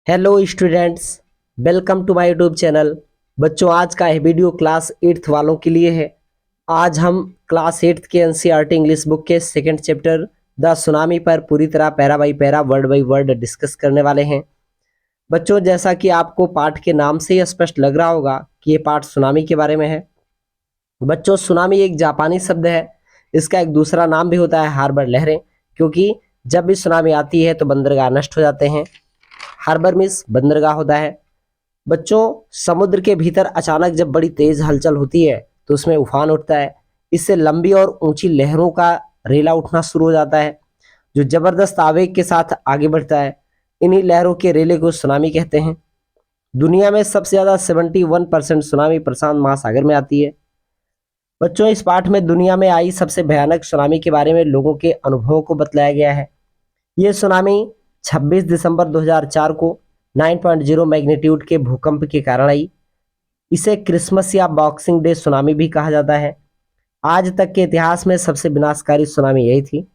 Hello students, welcome to my YouTube channel. बच्चों, आज का यह वीडियो क्लास 8th वालों के लिए है। आज हम क्लास 8th के एनसीईआरटी इंग्लिश बुक के सेकंड चैप्टर द सुनामी पर पूरी तरह para by para word by word discuss करने वाले हैं। बच्चों, जैसा कि आपको पाठ के नाम से ही स्पष्ट लग रहा होगा कि ये पाठ सुनामी के बारे में है। बच्चों, सुनामी एक जापानी शब्द है। इसका एक दूसरा नाम भी होता है हार्बर लहरें, क्योंकि जब भी सुनामी आती है तो बंदरगाह नष्ट हो जाते हैं। हार्बर मीन्स बंदरगाह होता है। बच्चों, समुद्र के भीतर अचानक जब बड़ी तेज हलचल होती है तो उसमें उफान उठता है। इससे लंबी और ऊंची लहरों का रेला उठना शुरू हो जाता है, जो जबरदस्त आवेग के साथ आगे बढ़ता है। इन्हीं लहरों के रेले को सुनामी कहते हैं। दुनिया में सबसे ज्यादा 71% सुनामी प्रशांत महासागर में आती है। बच्चों, इस पाठ में दुनिया में आई सबसे भयानक सुनामी के बारे में लोगों के अनुभवों को बतलाया गया है। ये सुनामी 26 दिसंबर 2004 को 9.0 मैग्नीट्यूड के भूकंप के कारण आई। इसे क्रिसमस या बॉक्सिंग डे सुनामी भी कहा जाता है। आज तक के इतिहास में सबसे विनाशकारी सुनामी यही थी।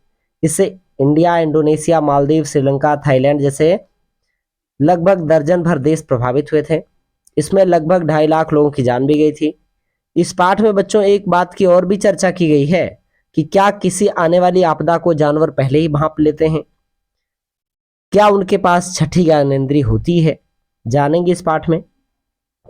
इससे India, Indonesia, Maldives, Sri Lanka, Thailand जैसे लगभग दर्जन भर देश प्रभावित हुए थे। इसमें लगभग 2.5 लाख लोगों की जान भी गई थी। इस पाठ में बच्चों एक बात की और भी चर्चा की गई है कि क्या किसी आने वाली आपदा को जानवर पहले ही भांप लेते हैं? क्या उनके पास छठी ज्ञानेंद्रिय होती है? जानेंगे इस पाठ में।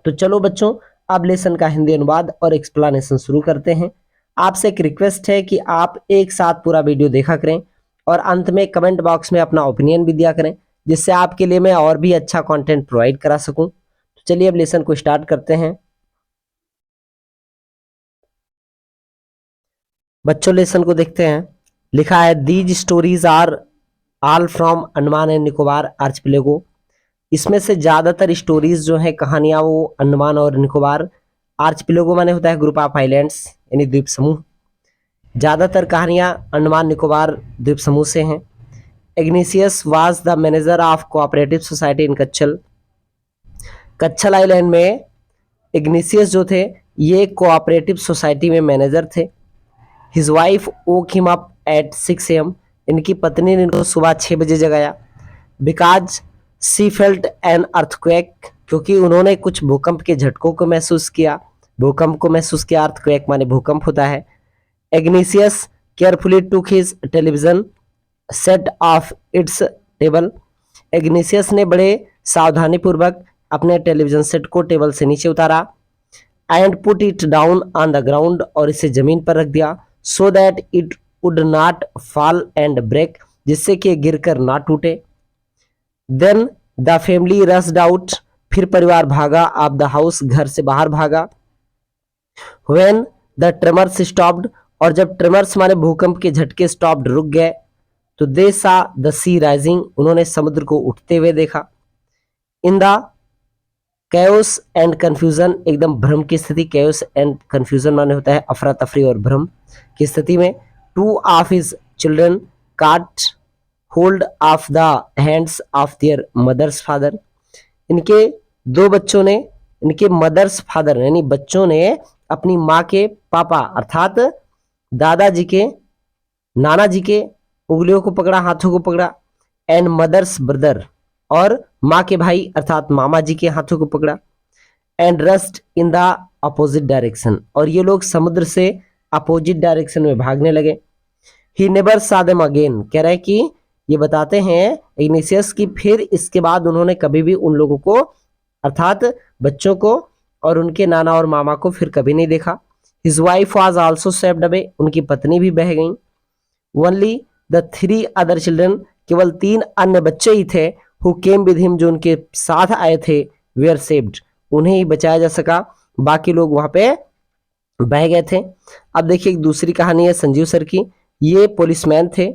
तो चलो बच्चों, अब लेसन का हिंदी अनुवाद और एक्सप्लेनेशन शुरू करते हैं। आपसे एक रिक्वेस्ट है कि आप एक साथ पूरा वीडियो देखा करें और अंत में कमेंट बॉक्स में अपना ओपिनियन भी दिया करें, जिससे आपके लिए मैं और भी अच्छा कंटेंट प्रोवाइड करा सकूं। तो चलिए अब लेसन को स्टार्ट करते हैं। बच्चों, लेसन को देखते हैं। लिखा है, these stories are all from Andaman and Nicobar archipelago. इसमें से ज्यादातर स्टोरीज जो है, कहानियां, वो अंडमान और निकोबार आर्चपेलागो माने होता है ग्रुप ऑफ आइलैंड्स यानी द्वीप समूह। ज्यादातर कहानियां अंडमान निकोबार द्वीप समूह से हैं। Ignatius was the manager of cooperative society in Katchal. Katchal island में इग्निशियस जो थे, ये कोऑपरेटिव सोसाइटी में मैनेजर थे। His wife woke him up at 6 AM। इनकी पत्नी ने इनको सुबह 6 बजे जगाया। Because C felt an earthquake, क्योंकि उन्होंने कुछ भूकंप के झटकों को महसूस किया। भूकंप को महसूस किया, अर्थक्वेक माने भूकंप होता है। Ignatius carefully took his television set off its table. एग्निशियस ने बड़े सावधानी पूर्वक अपने टेलीविजन सेट को टेबल से नीचे उतारा। And put it down on the ground, और इसे जमीन पर रख दिया। So that it would not fall and break, जिससे कि गिरकर ना टूटे। Then the family rushed out. फिर परिवार भागा। ऑफ द हाउस, घर से बाहर भागा। व्हेन द ट्रेमर्स स्टॉप्ड, और जब ट्रेमर्स माने भूकंप के झटके स्टॉप्ड, रुक गए, तो दे सा द सी राइजिंग, उन्होंने समुद्र को उठते हुए देखा। In the chaos and confusion, एकदम भ्रम की स्थिति। कैओस एंड कंफ्यूजन माने होता है अफरा तफरी और भ्रम की स्थिति में। Two of his children caught hold of the hands of their mothers father. इनके दो बच्चों ने, इनके मदर्स फादर यानी बच्चों ने अपनी माँ के पापा अर्थात दादाजी के, नाना जी के उंगलियों को पकड़ा, हाथों को पकड़ा। एंड मदर्स ब्रदर, और माँ के भाई अर्थात मामा जी के हाथों को पकड़ा। And rust in the opposite direction, और ये लोग समुद्र से अपोजिट डायरेक्शन में भागने लगे। ही नेवर सा देम अगेन, कह रहे हैं कि ये बताते हैं इग्निशियस की फिर इसके बाद उन्होंने कभी भी उन लोगों को अर्थात बच्चों को और उनके नाना और मामा को फिर कभी नहीं देखा। His wife was also swept away, उनकी पत्नी भी बह गई। ओनली द 3 अदर चिल्ड्रन, केवल 3 अन्य बच्चे ही थे, हु केम विद हिम, जो उनके साथ आए थे, वेयर सेव्ड, उन्हें ही बचाया जा सका। बाकी लोग वहां पे बह गए थे। अब देखिए एक दूसरी कहानी है संजीव सर की। ये पुलिसमैन थे,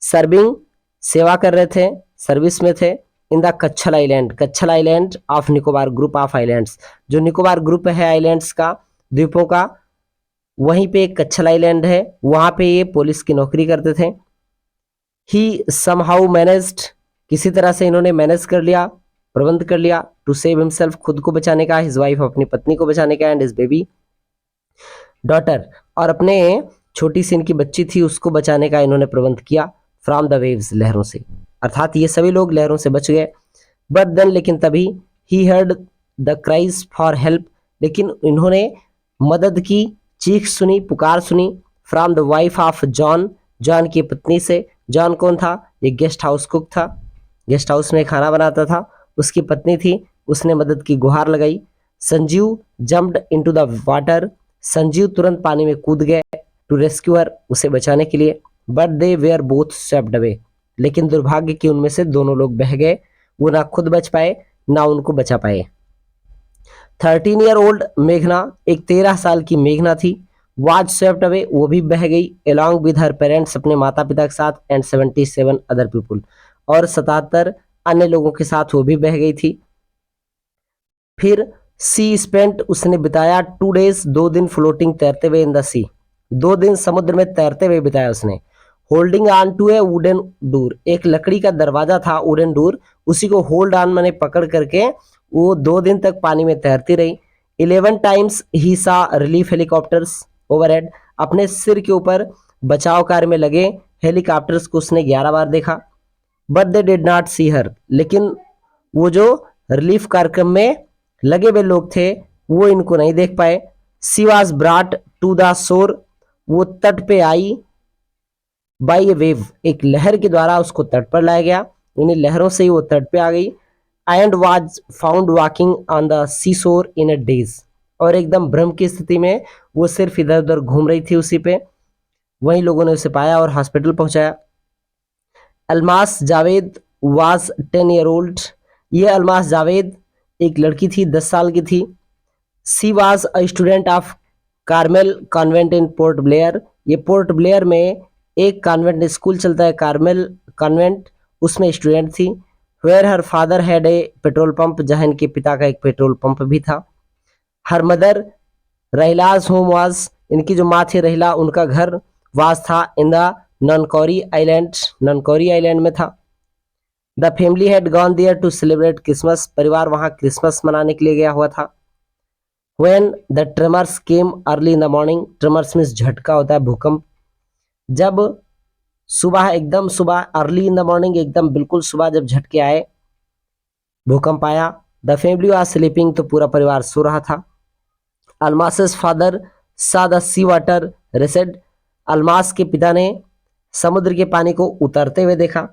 सर्विंग, सेवा कर रहे थे, सर्विस में थे। In the Katchal island, Katchal island of Nicobar group of islands, जो निकोबार ग्रुप है आइलैंड्स का, द्वीपों का, वहीं पे एक कच्छल आइलैंड है, वहां पे ये पुलिस की नौकरी करते थे। ही समहाउ मैनेज्ड, किसी तरह से इन्होंने मैनेज कर लिया, प्रबंध कर लिया। टू सेव हिमसेल्फ, खुद को बचाने का। हिज वाइफ, अपनी पत्नी को बचाने का। एंड हिज बेबी डॉटर, और अपने छोटी सी इनकी बच्ची थी उसको बचाने का इन्होंने प्रबंध किया। फ्रॉम द वेव्स, लहरों से, अर्थात ये सभी लोग लहरों से बच गए। बट देन लेकिन तभी he heard the cries for help, लेकिन इन्होंने मदद की चीख सुनी, पुकार सुनी from the wife of John, John की पत्नी से। जॉन कौन था? ये गेस्ट हाउस कुक था, गेस्ट हाउस में खाना बनाता था, उसकी पत्नी थी, उसने मदद की गुहार लगाई। Sanjeev jumped into the water, Sanjeev तुरंत पानी में कूद गए टू रेस्क्यू हर, उसे बचाने के लिए। But they were both swept away, लेकिन दुर्भाग्य कि उनमें से दोनों लोग बह गए, वो ना खुद बच पाए ना उनको बचा पाए। 13-year-old मेघना, एक 13 साल की मेघना थी, वाज स्वेप्ट अवे, वो भी बह गई, along with her पेरेंट्स, अपने माता पिता के साथ, एंड 77 अदर पीपुल, और 77 अन्य लोगों के साथ वो भी बह गई थी। फिर सी स्पेंट, उसने बिताया 2 days, 2 दिन फ्लोटिंग, तैरते हुए इन द सी, 2 दिन समुद्र में तैरते हुए बिताया उसने। Holding on to a wooden door, एक लकड़ी का दरवाजा था वुडन डोर, उसी को होल्ड ऑन मैंने पकड़ करके वो 2 दिन तक पानी में तैरती रही। 11 टाइम्स ही सा रिलीफ हेलीकॉप्टर्स ओवरहेड, अपने सिर के ऊपर बचाव कार्य में लगे हेलीकॉप्टर्स को उसने 11 बार देखा। बट दे डिड नॉट सी हर, लेकिन वो जो रिलीफ कार्यक्रम में लगे हुए लोग थे वो इनको नहीं देख पाए। She was brought to the shore, वो तट पे आई, बाई ए वेव, एक लहर के द्वारा उसको तट पर लाया गया, उन्हें लहरों से ही वो तट पे आ गई। And was found walking on the sea shore in a days, और एकदम भ्रम की स्थिति में वो सिर्फ इधर उधर घूम रही थी उसी पे। वहीं लोगों ने उसे पाया और हॉस्पिटल पहुंचाया। अलमास जावेद वाज 10-year-old, ये अलमास जावेद एक लड़की थी, 10 साल की थी। She was a student of Carmel convent in Port Blair, ये पोर्ट ब्लेयर में एक कॉन्वेंट स्कूल चलता है, कार्मेल कॉन्वेंट, उसमें स्टूडेंट थी। Where her father had a petrol pump, जहाँ इनके पिता का एक पेट्रोल पंप भी था। Her mother Rahila's home was, इनकी जो माँ थी रहिला, उनका घर वाज था in the Nancowry island, Nancowry island में था। The family had gone there to celebrate Christmas, परिवार वहां क्रिसमस मनाने के लिए गया हुआ था। When the tremors came early in the morning, tremors means झटका होता है, भूकंप। जब सुबह, एकदम सुबह, अर्ली इन द मॉर्निंग, एकदम बिल्कुल सुबह जब झटके आए, भूकंप आया। द फैमिली वाज स्लीपिंग, तो पूरा परिवार सो रहा था। अलमासेस फादर सा द सी वाटर रेसेड, अलमास के पिता ने समुद्र के पानी को उतरते हुए देखा।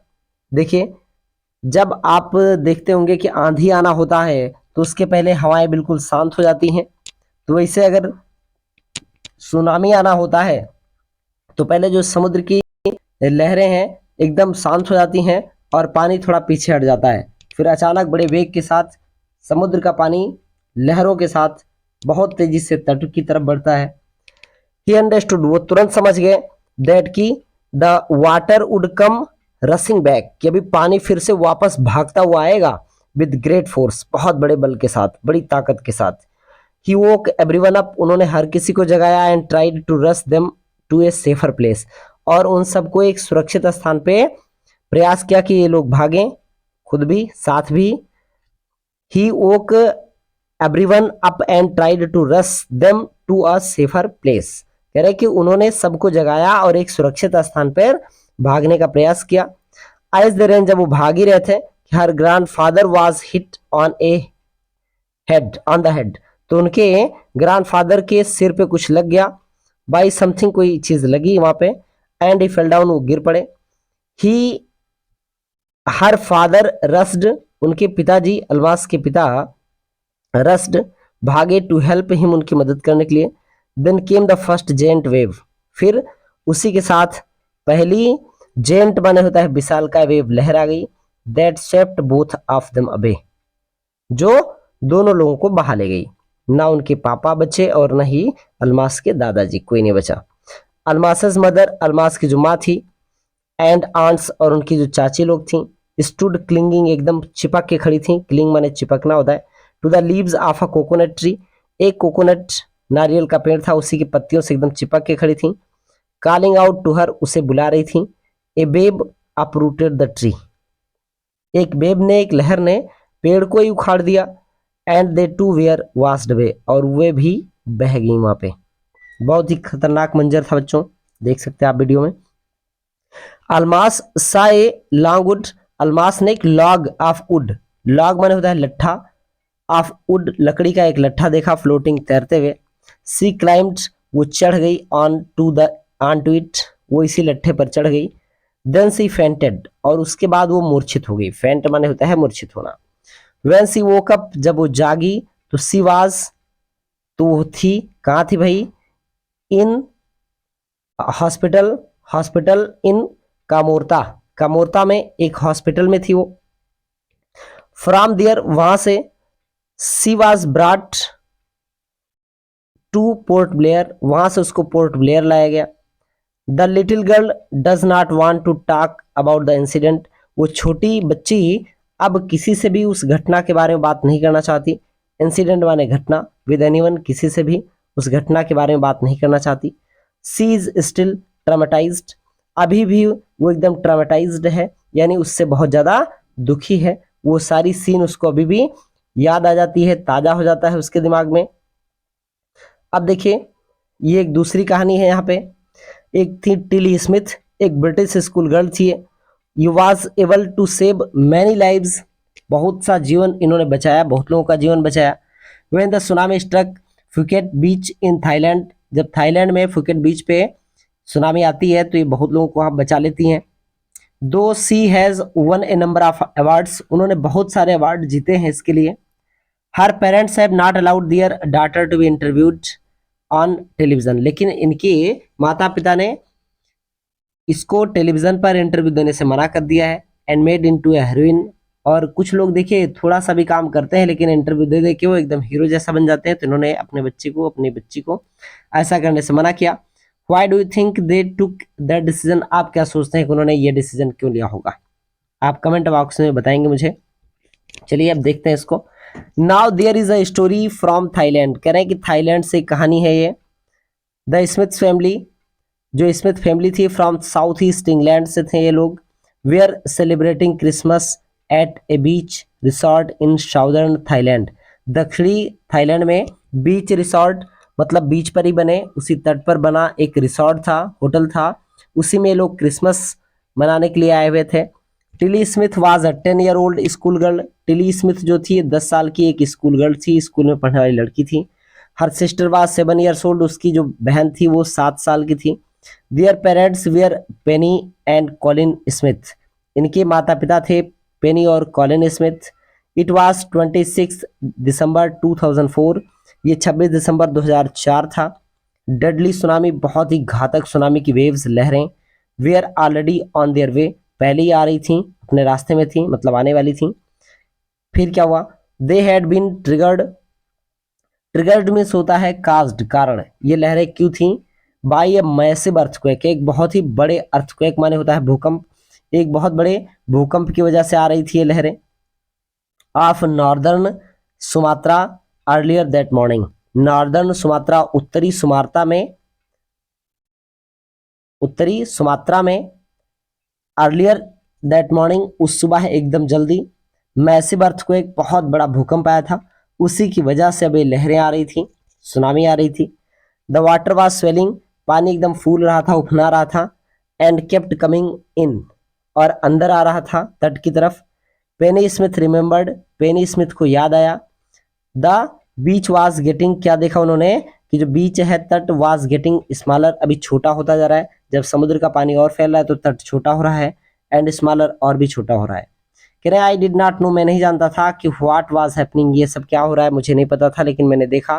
देखिए, जब आप देखते होंगे कि आंधी आना होता है तो उसके पहले हवाएं बिल्कुल शांत हो जाती हैं, तो वैसे अगर सुनामी आना होता है तो पहले जो समुद्र की लहरें हैं एकदम शांत हो जाती हैं और पानी थोड़ा पीछे हट जाता है, फिर अचानक बड़े वेग के साथ समुद्र का पानी लहरों के साथ बहुत तेजी से तट की तरफ बढ़ता है। ही अंडरस्टूड, वो तुरंत समझ गए, दैट की the water would come रसिंग back, कि अभी पानी फिर से वापस भागता हुआ आएगा, विद ग्रेट फोर्स, बहुत बड़े बल के साथ, बड़ी ताकत के साथ। ही वोक एवरीवन अप, उन्होंने हर किसी को जगाया, and tried to rush them to a safer place, और उन सबको एक सुरक्षित स्थान पे प्रयास किया कि ये लोग भागें, खुद भी साथ भी। He woke everyone up and tried to rush them to a safer place, कह रहे कि उन्होंने सबको जगाया और एक सुरक्षित स्थान पर भागने का प्रयास किया। एज दे रेन, जब वो भाग ही रहे थे, her grandfather was hit on a head, on the head, तो उनके ग्रैंडफादर के सिर पे कुछ लग गया, बाई समथिंग, कोई चीज लगी वहां पे, एंड ही फेल डाउन, वो गिर पड़े। ही हर फादर रस्ड, उनके पिताजी अलमास के पिता रस्ड, भागे टू हेल्प हिम, उनकी मदद करने के लिए। Then came the first giant wave, फिर उसी के साथ पहली जेंट माने होता है विशाल का, वेव लहर आ गई, that swept both of them away, जो दोनों लोगों को बहा ले गई। ना उनके पापा बचे और न ही अलमास के दादाजी, कोई नहीं बचा। अलमासस मदर, अलमास की जो माँ थी, एंड आंट्स, और उनकी जो चाची लोग थी, स्टूड क्लिंगिंग, एकदम चिपक के खड़ी थी, क्लिंग माने चिपकना होता है, to the leaves of a coconut tree, एक कोकोनट नारियल का पेड़ था, उसी की पत्तियों से एकदम चिपक के खड़ी थी। कॉलिंग आउट टू हर, उसे बुला रही थी। A wave uprooted the tree, एक बेब ने, एक लहर ने पेड़ को ही उखाड़ दिया। And they too were washed away, और वे भी बह गई वहां पे। बहुत ही खतरनाक मंजर था बच्चों, देख सकते हैं आप वीडियो में। अलमास सा ए लॉन्ग वुड, अलमास ने एक लॉग ऑफ वुड, लॉग माने होता है लट्ठा, ऑफ वुड लकड़ी का एक लट्ठा देखा फ्लोटिंग तैरते हुए। सी क्लाइम्ड वो चढ़ गई, ऑन टू इट वो इसी लट्ठे पर चढ़ गई। देन सी फेंटेड और उसके बाद वो मूर्छित हो गई। फेंट माने होता है मूर्छित होना। व्हेन सी वोक अप जब वो जागी तो सी वाज तो वो थी, कहाँ थी भाई, इन हॉस्पिटल, हॉस्पिटल इन कामोरता, कामोरता में एक हॉस्पिटल में थी वो। फ्रॉम देयर वहां से she was brought to Port Blair, वहां से उसको पोर्ट ब्लेयर लाया गया। The little girl does not want to talk about the incident, वो छोटी बच्ची अब किसी से भी उस घटना के बारे में बात नहीं करना चाहती। इंसिडेंट माने घटना, विद एनीवन किसी से भी उस घटना के बारे में बात नहीं करना चाहती। सी इज स्टिल ट्रामेटाइज्ड, अभी भी वो एकदम ट्रामेटाइज्ड है, यानी उससे बहुत ज़्यादा दुखी है। वो सारी सीन उसको अभी भी याद आ जाती है, ताज़ा हो जाता है उसके दिमाग में। अब देखिए ये एक दूसरी कहानी है यहाँ पे। एक थी टिली स्मिथ, एक ब्रिटिश स्कूल गर्ल थी। You was able to save many lives, बहुत सा जीवन इन्होंने बचाया, बहुत लोगों का जीवन बचाया। When the tsunami struck Phuket beach in Thailand, जब थाईलैंड में फुकेट बीच पे सुनामी आती है तो ये बहुत लोगों को वहाँ बचा लेती हैं। Though she has won a number of awards, उन्होंने बहुत सारे अवार्ड जीते हैं इसके लिए। Her parents have not allowed their daughter to be interviewed on television, लेकिन इनके माता पिता ने इसको टेलीविजन पर इंटरव्यू देने से मना कर दिया है। And made into A heroine, और कुछ लोग देखिए थोड़ा सा भी काम करते हैं लेकिन इंटरव्यू दे दे के वो एकदम हीरो जैसा बन जाते हैं, तो इन्होंने अपने बच्चे को, अपनी बच्ची को ऐसा करने से मना किया। Why do you think they took that decision, आप क्या सोचते हैं कि उन्होंने ये डिसीजन क्यों लिया होगा? आप कमेंट बॉक्स में बताएंगे मुझे। चलिए अब देखते हैं इसको। Now there is a story from Thailand, कह रहे हैं कि थाईलैंड से कहानी है ये। द स्मिथ फैमिली, जो स्मिथ फैमिली थी फ्रॉम साउथ ईस्ट इंग्लैंड से थे ये लोग। They are celebrating Christmas at a beach resort in southern Thailand, दक्षिणी थाईलैंड में बीच रिसॉर्ट मतलब बीच पर ही बने, उसी तट पर बना एक रिसॉर्ट था, होटल था, उसी में लोग क्रिसमस मनाने के लिए आए हुए थे। Tilly Smith was a 10 year old school girl, Tilly Smith जो थी 10 साल की एक स्कूल गर्ल थी, स्कूल में पढ़ने वाली लड़की थी। Her sister was 7 years old, उसकी जो बहन थी वो 7 साल की थी। Their parents were Penny and Colin Smith, इनके माता पिता थे पेनी और Colin Smith. It was 26 December 2004, ये 26 दिसंबर 2004 था। डेडली सुनामी, बहुत ही घातक सुनामी की वेव्स, लहरें। Were already on their way, पहले ही आ रही थी, अपने रास्ते में थी, मतलब आने वाली थी। फिर क्या हुआ? They had been triggered, triggered means होता है काज्ड, कारण। ये लहरें क्यों थी? बाय ए मैसिव अर्थक्वेक, एक बहुत ही बड़े अर्थक्वेक माने होता है भूकंप, एक बहुत बड़े भूकंप की वजह से आ रही थी ये लहरें। Of northern Sumatra earlier that morning, northern Sumatra उत्तरी सुमात्रा में अर्लियर दैट मॉर्निंग उस सुबह एकदम जल्दी। मैसिव अर्थक्वेक, बहुत बड़ा भूकंप आया था, उसी की वजह से अब ये लहरें आ रही थी, सुनामी आ रही थी। द वाटर वाज स्वेलिंग, पानी एकदम फूल रहा था, उफना रहा था। एंड केप्ट कमिंग इन, और अंदर आ रहा था तट की तरफ। पेनी स्मिथ रिमेंबर्ड, पेनी स्मिथ को याद आया। द बीच वाज गेटिंग, क्या देखा उन्होंने कि जो बीच है तट वाज गेटिंग स्मॉलर, अभी छोटा होता जा रहा है, जब समुद्र का पानी और फैल रहा है तो तट छोटा हो रहा है, एंड स्मॉलर और भी छोटा हो रहा है। कह रहे आई डिड नॉट नो, मैं नहीं जानता था कि व्हाट वाज हैपनिंग, ये सब क्या हो रहा है मुझे नहीं पता था, लेकिन मैंने देखा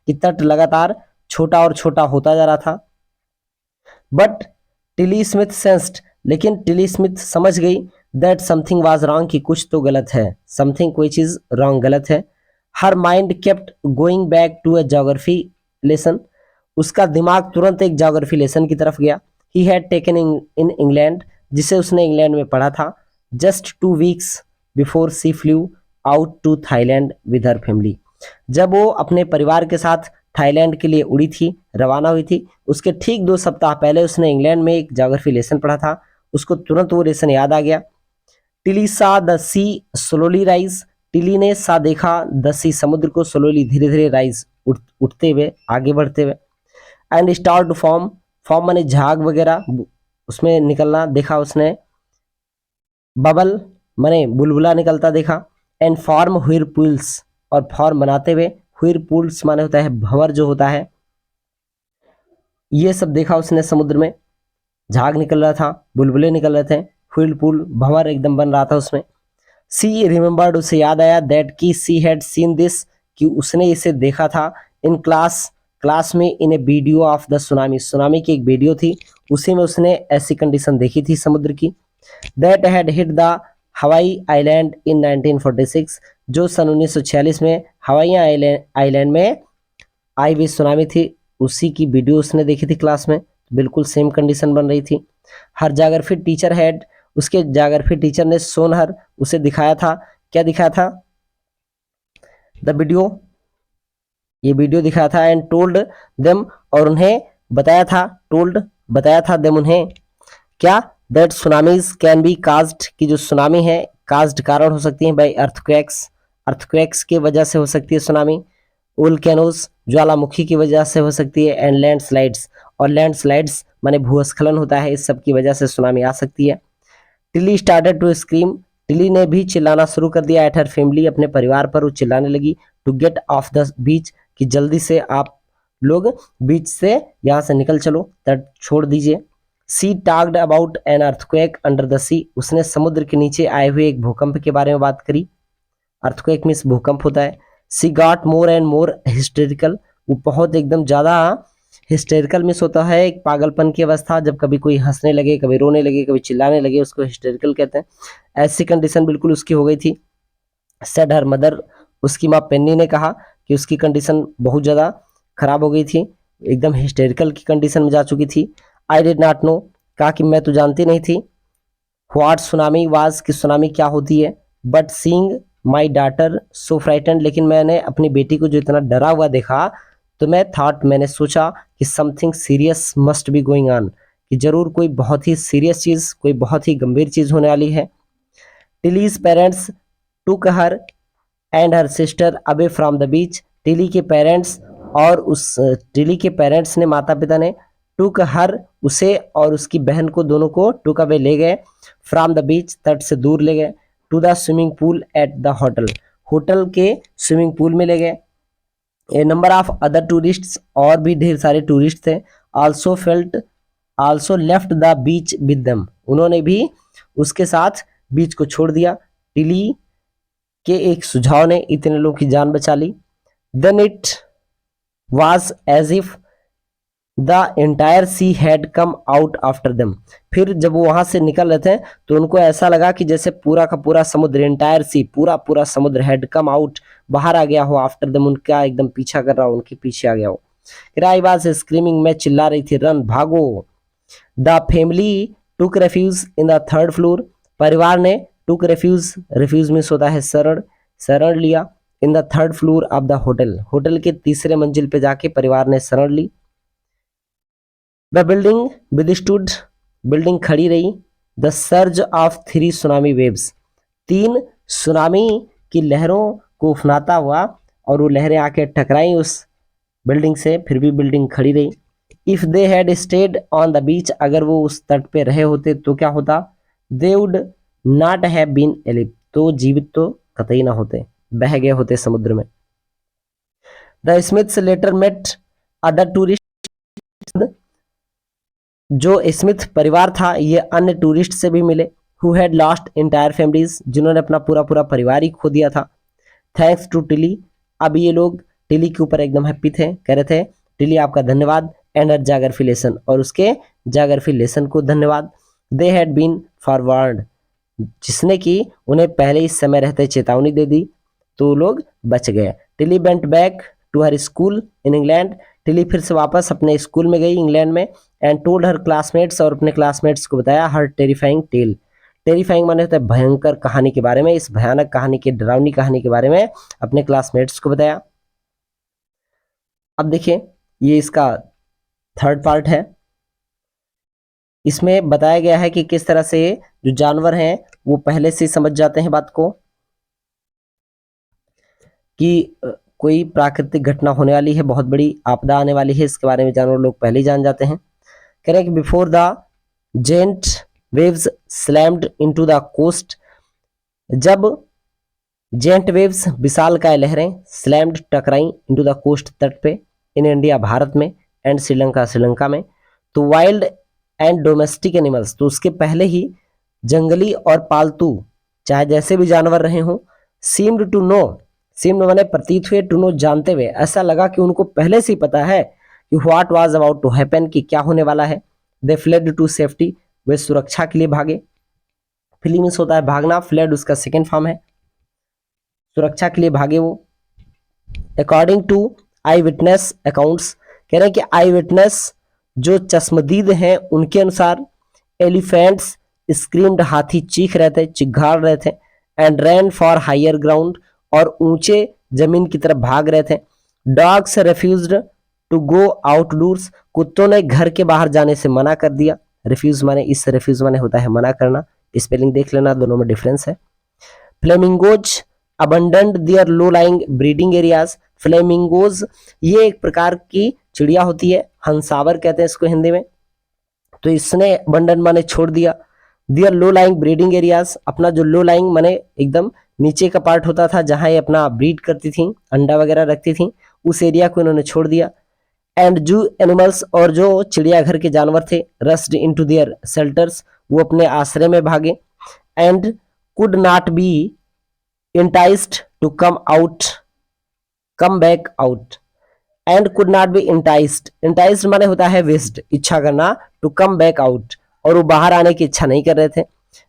कि तट लगातार छोटा और छोटा होता जा रहा था। बट टिली स्मिथ सेंस्ड, लेकिन टिली स्मिथ समझ गई दैट समथिंग वाज रॉन्ग, कि कुछ तो गलत है, समथिंग कोई चीज रॉन्ग गलत है। Her mind kept going back to a geography lesson, उसका दिमाग तुरंत एक ज्योग्राफी लेसन की तरफ गया। He had taken in England, जिसे उसने इंग्लैंड में पढ़ा था। Just 2 weeks before she flew out to Thailand with her family, जब वो अपने परिवार के साथ थाईलैंड के लिए उड़ी थी, रवाना हुई थी, उसके ठीक 2 सप्ताह पहले उसने इंग्लैंड में एक ज्योग्राफी लेसन पढ़ा था, उसको तुरंत वो लेसन याद आ गया। Tilly saw the sea slowly rise, Tilly ने सा देखा द सी समुद्र को, स्लोली धीरे धीरे राइज उठते हुए, आगे बढ़ते हुए। And start to form, form माने झाग वगैरह उसमें निकलना देखा उसने। बबल माने बुलबुला निकलता देखा। एंड फॉर्म व्हिरपूल्स, और फॉर्म बनाते हुए, व्हिरपूल्स माने होता है भंवर जो होता है, ये सब देखा उसने समुद्र में, झाग निकल रहा था, बुलबुले निकल रहे थे, व्हिरपूल भंवर एकदम बन रहा था उसमें। सी रिमेंबर्ड, उसे याद आया, दैट की सी हैड सीन दिस, कि उसने इसे देखा था, इन क्लास, क्लास में, in a video of the tsunami, tsunami की एक वीडियो थी, उसी में उसने ऐसी कंडीशन देखी थी समुद्र की। That had hit the Hawaii island in 1946, जो सन 1946 में हवाई आइलैंड में आई हुई सुनामी थी, उसी की वीडियो उसने देखी थी क्लास में, बिल्कुल सेम कंडीशन बन रही थी। हर जाग्राफी टीचर हैड, उसके जाग्राफी टीचर ने सोन हर, उसे दिखाया था, क्या दिखाया था, द वीडियो, ये वीडियो दिखाया था, एंड टोल्ड देम, और उन्हें बताया था, टोल्ड बताया था देम उन्हें, क्या, that tsunamis can be caused, की जो सुनामी है काज्ड कारण हो सकती है बाई अर्थक्वेक्स, अर्थक्वेक्स की वजह से हो सकती है सुनामी, वोल्केनोस ज्वालामुखी की वजह से हो सकती है, एंड लैंडस्लाइड्स, और लैंडस्लाइड्स माने भूस्खलन होता है, इस सब की वजह से सुनामी आ सकती है। Tilly started to scream, Tilly ने भी चिल्लाना शुरू कर दिया, एट हर फैमिली, अपने परिवार पर वो चिल्लाने लगी, to get off the beach, कि जल्दी से आप लोग बीच से यहाँ से निकल चलो, तट छोड़ दीजिए। She talked about an earthquake under the sea, उसने समुद्र के नीचे आए हुए एक भूकंप के बारे में बात करी, अर्थक्वेक मीन्स भूकंप होता है। She got more and more hysterical, वो बहुत एकदम ज़्यादा हिस्टेरिकल मीन्स होता है एक पागलपन की अवस्था, जब कभी कोई हंसने लगे, कभी रोने लगे, कभी चिल्लाने लगे, उसको हिस्टेरिकल कहते हैं। ऐसी कंडीशन बिल्कुल उसकी हो गई थी। सेड हर मदर, उसकी माँ पेन्नी ने कहा कि उसकी कंडीशन बहुत ज़्यादा खराब हो गई थी, एकदम हिस्टेरिकल की कंडीशन में जा चुकी थी। आई डिड नॉट नो, कहा कि मैं तो जानती नहीं थी, व्हाट सुनामी वाज, कि सुनामी क्या होती है, but seeing my daughter so frightened, लेकिन मैंने अपनी बेटी को जो इतना डरा हुआ देखा, तो मैं थॉट, मैंने सोचा कि something serious must be going on, कि जरूर कोई बहुत ही सीरियस चीज़, कोई बहुत ही गंभीर चीज़ होने वाली है। Tilly's parents took her and her sister away from the beach, Tilly के पेरेंट्स, और उस टिली के पेरेंट्स ने, माता पिता ने, टुक हर, उसे और उसकी बहन को, दोनों को टुक अवे ले गए, फ्रॉम द बीच, तट से दूर ले गए, to the swimming pool at the hotel, hotel के स्विमिंग पूल में ले गए। A number of other tourists, और भी ढेर सारे टूरिस्ट थे, also left the beach with them, उन्होंने भी उसके साथ बीच को छोड़ दिया। टिली के एक सुझाव ने इतने लोगों की जान बचा ली। Then it was as if the entire sea had come out after them, फिर जब वो वहां से निकल रहे थे तो उनको ऐसा लगा कि जैसे पूरा का पूरा समुद्र, एंटायर सी, पूरा पूरा समुद्र, हैड कम आउट, बाहर आ गया हो, आफ्टर देम, उनका एकदम पीछा कर रहा हो, उनके पीछे आ गया हो। आई वाज स्क्रीमिंग, मैं चिल्ला रही थी, रन, भागो। The family took refuge in the third floor, परिवार ने टुक रेफ्यूज, रेफ्यूज मीन्स होता है शरण, शरण लिया, in the third floor of the hotel, hotel के तीसरे मंजिल पे जाके परिवार ने शरण ली। द बिल्डिंग विदस्टूड, बिल्डिंग खड़ी रही, the surge of 3 tsunami waves, 3 tsunami की लहरों को उफनाता हुआ, और वो लहरें आके टकराई उस बिल्डिंग से, फिर भी बिल्डिंग खड़ी रही। If they had stayed on the beach, अगर वो उस तट पे रहे होते तो क्या होता, they would not have been alive, तो जीवित तो कतई ना होते, बह गए होते समुद्र में। The Smiths later met other tourist, जो स्मिथ परिवार था ये अन्य टूरिस्ट से भी मिले, who had lost entire families, जिन्होंने अपना पूरा पूरा परिवार ही खो दिया था। थैंक्स टू टिली, अब ये लोग टिली के ऊपर एकदम हैप्पी थे, कह रहे थे टिली आपका धन्यवाद, एंड हर जाग्राफी लेसन, और उसके जाग्राफी लेसन को धन्यवाद। दे हैड बीन फॉरवर्ड, जिसने कि उन्हें पहले इस समय रहते चेतावनी दे दी, तो लोग बच गए। Tilly went back to her school in England, Tilly फिर से वापस अपने स्कूल में गई इंग्लैंड में, एंड टोल्ड हर क्लासमेट्स, और अपने क्लासमेट्स को बताया हर टेरिफाइंग टेल, टेरिफाइंग माने होता है भयंकर कहानी के बारे में, इस भयानक कहानी के, डरावनी कहानी के बारे में अपने क्लासमेट्स को बताया। अब देखिए ये इसका थर्ड पार्ट है, इसमें बताया गया है कि किस तरह से जो जानवर हैं वो पहले से समझ जाते हैं बात को, कि कोई प्राकृतिक घटना होने वाली है, बहुत बड़ी आपदा आने वाली है, इसके बारे में जानवर लोग पहले ही जान जाते हैं। कह रहे हैं कि before the giant waves slammed into the coast, जब जेंट वेव्स विशालकाय लहरें स्लैम्ड टकराई इनटू द कोस्ट तट पे इन इंडिया भारत में एंड श्रीलंका में। तो वाइल्ड एंड डोमेस्टिक एनिमल्स, तो उसके पहले ही जंगली और पालतू चाहे जैसे भी जानवर रहे हों, सीम्ड टू नो, सीम्ड माने प्रतीत हुए, टू नो जानते हुए, ऐसा लगा कि उनको पहले से ही पता है कि what was about to happen, कि क्या होने वाला है। दे फ्लेड टू सेफ्टी, वे सुरक्षा के लिए भागे। फ्ली मीन्स होता है भागना, फ्लेड उसका सेकेंड फॉर्म है, सुरक्षा के लिए भागे वो। According to eye witness accounts, कह रहे हैं कि आई विटनेस जो चश्मदीद हैं उनके अनुसार एलिफेंट्स स्क्रीम्ड, हाथी चीख रहे थे, चिघाड़ रहे थे, and ran for higher ground, और ऊंचे जमीन की तरफ भाग रहे थे। Dogs refused to go outdoors, कुत्तों ने घर के बाहर जाने से मना कर दिया। रिफ्यूज माने, इस रिफ्यूज माने होता है मना करना, स्पेलिंग देख लेना, दोनों में डिफरेंस है। Flamingos abundant their low lying breeding areas, flamingos ये एक प्रकार की चिड़िया होती है, हंसावर कहते हैं इसको हिंदी में। तो इसने अबंडन माने छोड़ दिया, दियर लो लाइंग ब्रीडिंग एरियाज, अपना जो लो लाइंग माने एकदम नीचे का पार्ट होता था जहां ये अपना ब्रीड करती थी, अंडा वगैरह रखती थी, उस एरिया को इन्होंने छोड़ दिया। एंड जू एनिमल्स, और जो चिड़ियाघर के जानवर थे, रस्ड इनटू देयर शेल्टर्स, वो अपने आश्रय में भागे। And could not be enticed to come back out, and could not be enticed, enticed माने होता है विस्ड, इच्छा करना, टू कम बैक आउट, और वो बाहर आने की इच्छा नहीं कर रहे थे।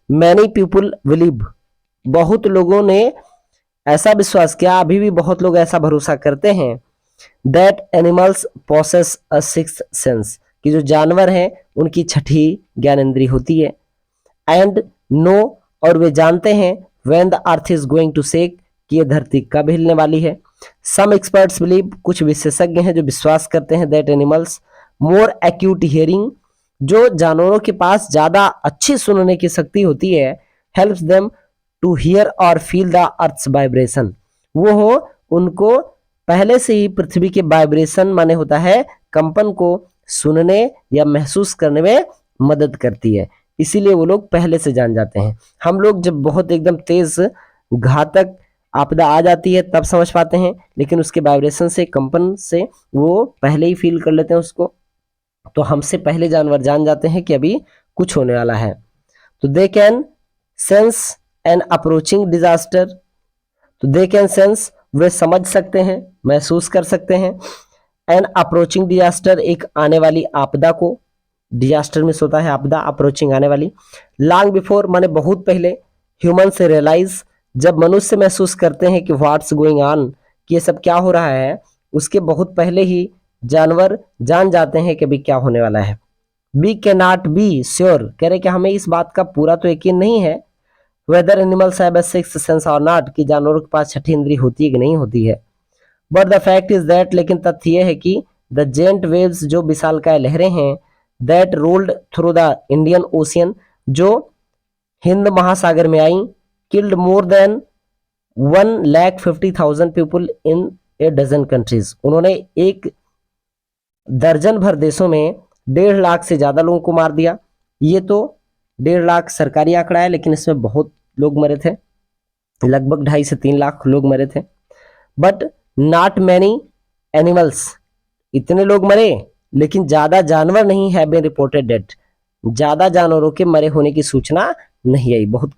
मैनी पीपुल बिलीव, बहुत लोगों ने ऐसा विश्वास किया, अभी भी बहुत लोग ऐसा भरोसा करते हैं, that animals possess a sixth sense, कि जो जानवर हैं उनकी छठी ज्ञानेंद्री होती है। एंड नो, और वे जानते हैं, when the earth is going to shake, कि ये धरती कब हिलने वाली है। सम एक्सपर्ट्स बिलीव, कुछ विशेषज्ञ हैं जो विश्वास करते हैं, that animals more acute hearing, जो जानवरों के पास ज्यादा अच्छी सुनने की शक्ति होती है, हेल्प्स देम टू हियर और फील द अर्थ्स वाइब्रेशन, वो हो उनको पहले से ही पृथ्वी के वाइब्रेशन माने होता है कंपन को सुनने या महसूस करने में मदद करती है, इसीलिए वो लोग पहले से जान जाते हैं। हम लोग जब बहुत एकदम तेज घातक आपदा आ जाती है तब समझ पाते हैं, लेकिन उसके वाइब्रेशन से, कंपन से वो पहले ही फील कर लेते हैं उसको, तो हमसे पहले जानवर जान जाते हैं कि अभी कुछ होने वाला है। तो they can sense an approaching disaster, तो दे कैन सेंस वे समझ सकते हैं, महसूस कर सकते हैं, एन अप्रोचिंग डिजास्टर एक आने वाली आपदा को, डिजास्टर में होता है आपदा, अप्रोचिंग आने वाली। लॉन्ग बिफोर माने बहुत पहले, ह्यूमन से रियलाइज जब मनुष्य महसूस करते हैं कि व्हाट्स गोइंग ऑन, कि ये सब क्या हो रहा है, उसके बहुत पहले ही जानवर जान जाते हैं कि अभी क्या होने वाला है। We can not be sure, कह रहे कि हमें इस बात का पूरा तो यकीन नहीं है, whether animals have a sixth sense और नॉट, कि जानवरों के पास छठी इंद्री होती है कि नहीं होती है। But the fact is that, लेकिन तथ्य यह है कि द जेंट वेव्स जो विशालकाय लहरें हैं, that rolled through the Indian Ocean, जो हिंद महासागर में आई, killed more than 1,50,000 people in a dozen countries, उन्होंने एक दर्जन भर देशों में 1.5 लाख से ज्यादा लोगों को मार दिया। ये तो 1.5 लाख सरकारी आंकड़ा है, लेकिन इसमें बहुत लोग मरे थे, लगभग 2.5 से 3 लाख लोग मरे थे। बट नॉट मैनी एनिमल्स, इतने लोग मरे लेकिन ज्यादा जानवर नहीं है बीन रिपोर्टेड डेड, ज्यादा जानवरों के मरे होने की सूचना नहीं आई, बहुत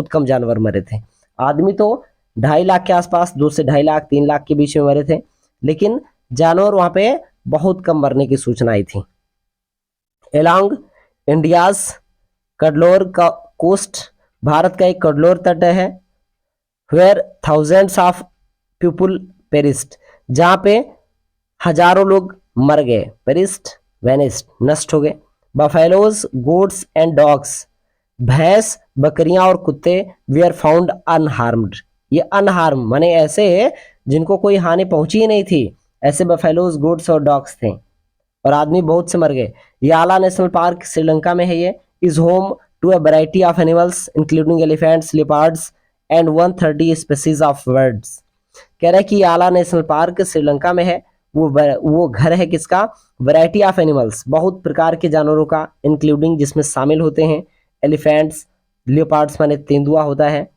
कम जानवर मरे थे। आदमी तो 2.5 लाख के आसपास, 2 से 2.5 लाख 3 लाख के बीच में मरे थे, लेकिन जानवर वहां पे बहुत कम मरने की सूचना आई थी। एलॉन्ग इंडियाज कडलोर का कोस्ट, भारत का एक कडलोर तट है, where thousands of people perished, जहां पे हजारों लोग मर गए, पेरिस्ड वेनिस्ड, नष्ट हो गए। बफेलोज गोट्स एंड डॉग्स, भैंस बकरियां और कुत्ते, वेयर फाउंड अनहार्म्ड, ये अनहार्म माने ऐसे जिनको कोई हानि पहुंची ही नहीं थी, ऐसे बफेलोज गोट्स और डॉग्स थे, और आदमी बहुत से मर गए। याला नेशनल पार्क श्रीलंका में है, ये is home to a variety of animals including elephants, leopards and 130 species of birds. कह रहे हैं कि याला नेशनल पार्क श्रीलंका में है, वो घर है किसका, वैरायटी ऑफ एनिमल्स, बहुत प्रकार के जानवरों का, इंक्लूडिंग जिसमें शामिल होते हैं एलिफेंट्स, लियोपार्ड्स माने तेंदुआ होता है,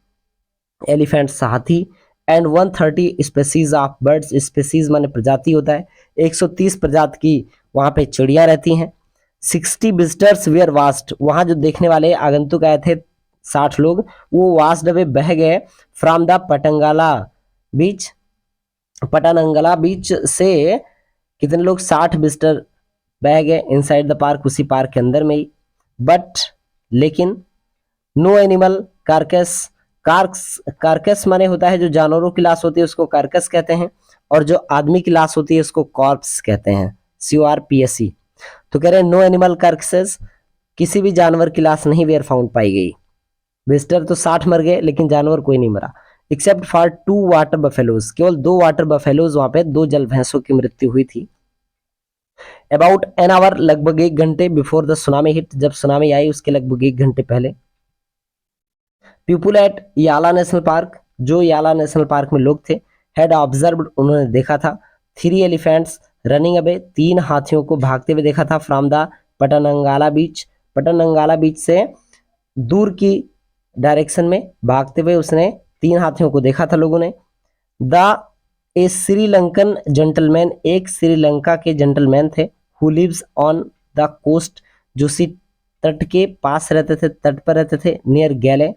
एलिफेंट्स हाथी, and 130 species of birds, species माने प्रजाति होता है, 130 प्रजाति की वहां पे चिड़िया रहती हैं। 60 विजिटर्स वेयर वास्ट, वहां जो देखने वाले आगंतुक आए थे 60 लोग, वो वास्ट वे बह गए फ्रॉम द पटंगाला बीच, पटानंगला बीच से कितने लोग, 60 विजिटर बह गए इनसाइड द पार्क, उसी पार्क के अंदर में ही। बट लेकिन नो एनिमल कार्कस, कार्कस माने होता है जो जानवरों की लाश होती है उसको कार्कस कहते हैं, और जो आदमी की लाश होती है उसको कॉर्प्स कहते हैं, CORPSE। तो कह रहे हैं नो एनिमल कार्कसेस, किसी भी जानवर की लाश नहीं वेयर फाउंड पाई गई। विजिटर तो 60 मर गए लेकिन जानवर कोई नहीं मरा, एक्सेप्ट फॉर 2 वाटर बफेलोज, केवल 2 वाटर बफेलोज, वहां पे 2 जल भैंसों की मृत्यु हुई थी। अबाउट एन आवर, लगभग 1 घंटे, बिफोर द सुनामी हिट, जब सुनामी आई उसके लगभग 1 घंटे पहले। पीपुल एट याला नेशनल पार्क, जो याला नेशनल पार्क में लोग थे, हैड ऑब्जर्व्ड, उन्होंने देखा था, 3 एलिफेंट्स रनिंग अवे, 3 हाथियों को भागते हुए देखा था, फ्रॉम द पटनंगाला बीच, पटनंगाला बीच से दूर की डायरेक्शन में भागते हुए उसने 3 हाथियों को देखा था लोगों ने। द ए श्रीलंकन जेंटलमैन, एक श्रीलंका के जेंटलमैन थे, who lives on the coast, जो सी तट के पास रहते थे, तट पर रहते थे, नियर गैले,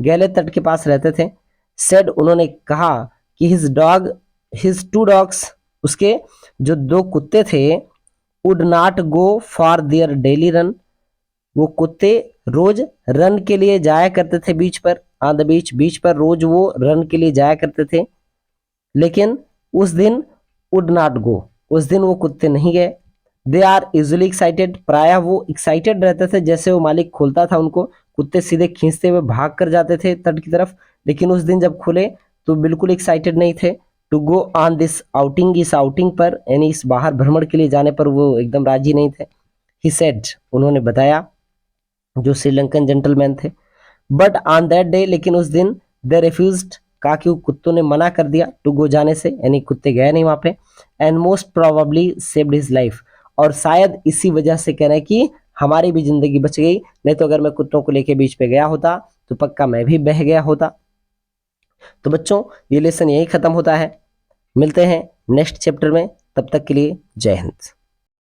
गैले तट के पास रहते थे। सेड, उन्होंने कहा कि हिज 2 डॉग्स, उसके जो 2 कुत्ते थे, would not go for their daily run, वो कुत्ते रोज रन के लिए जाया करते थे बीच पर, ऑन द बीच, बीच पर रोज वो रन के लिए जाया करते थे, लेकिन उस दिन वुड नॉट गो, उस दिन वो कुत्ते नहीं गए। दे आर यूजुअली एक्साइटेड, प्रायः वो एक्साइटेड रहते थे, जैसे वो मालिक खोलता था उनको, कुत्ते सीधे खींचते हुए भाग कर जाते थे तट की तरफ, लेकिन उस दिन जब खुले तो बिल्कुल एक्साइटेड नहीं थे। To go on this outing, इस आउटिंग पर यानी इस बाहर भ्रमण के लिए जाने पर वो एकदम राजी नहीं थे। ही सेड, उन्होंने बताया, जो श्रीलंकन जेंटलमैन थे। बट ऑन दैट डे, लेकिन उस दिन, दे रिफ्यूज्ड, कहा कि कुत्तों ने मना कर दिया टू गो, जाने से, यानी कुत्ते गए नहीं वहां पे। And most probably saved his life, और शायद इसी वजह से कह रहे हैं कि हमारी भी जिंदगी बच गई, नहीं तो अगर मैं कुत्तों को लेके बीच पे गया होता तो पक्का मैं भी बह गया होता। तो बच्चों ये लेसन यही खत्म होता है, मिलते हैं नेक्स्ट चैप्टर में, तब तक के लिए जय हिंद।